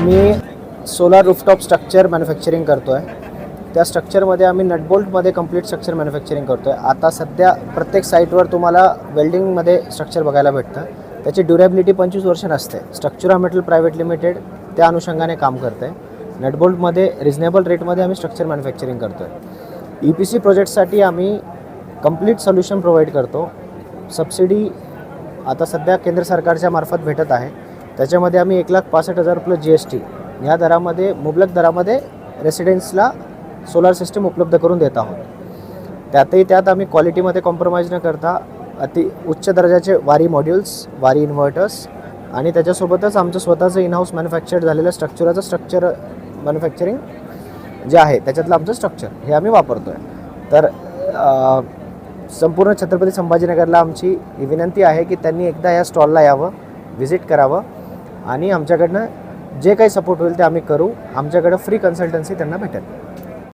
आम्ही solar rooftop structure manufacturing करतो आहे. त्या स्ट्रक्चरमध्ये आम्ही नटबोल्टमध्ये कंप्लीट स्ट्रक्चर मॅन्युफॅक्चरिंग करतो आहे. आता सध्या प्रत्येक साईटवर तुम्हाला वेल्डिंगमध्ये स्ट्रक्चर बघायला भेटतं. त्याची ड्युरेबिलिटी 25 वर्ष नसते. स्ट्रक्चरा मेटल प्रायव्हेट लिमिटेड त्या अनुषंगाने काम करते. नटबोल्टमध्ये रिजनेबल रेटमध्ये आम्ही स्ट्रक्चर मॅन्युफॅक्चरिंग करतो आहे. EPC प्रोजेक्टसाठी आम्ही कंप्लीट सोल्युशन प्रोव्हाइड करतो. सबसिडी आता सध्या केंद्र सरकारच्या मार्फत भेटत आहे. त्याच्यामध्ये आम्ही 1,65,000 प्लस GST ह्या दरामध्ये मुबलक दरामध्ये रेसिडेन्सला सोलार सिस्टम उपलब्ध करून देत आहोत. त्यात आम्ही क्वालिटीमध्ये कॉम्प्रोमाइज न करता अति उच्च दर्जाचे वारी मॉड्यूल्स, वारी इन्व्हर्टर्स आणि त्याच्यासोबतच आमचं स्वतःचं इनहाऊस मॅन्युफॅक्चर्ड झालेलं स्ट्रक्चर मॅन्युफॅक्चरिंग जे आहे त्याच्यातलं आमचं स्ट्रक्चर हे आम्ही वापरतो आहे. तर संपूर्ण छत्रपती संभाजीनगरला आमची विनंती आहे की त्यांनी एकदा या स्टॉलला यावं, व्हिजिट करावं आणि आमच्याकडनं जे काही सपोर्ट होईल ते आम्ही करू. आमच्याकडं फ्री कन्सल्टन्सी त्यांना भेटेल.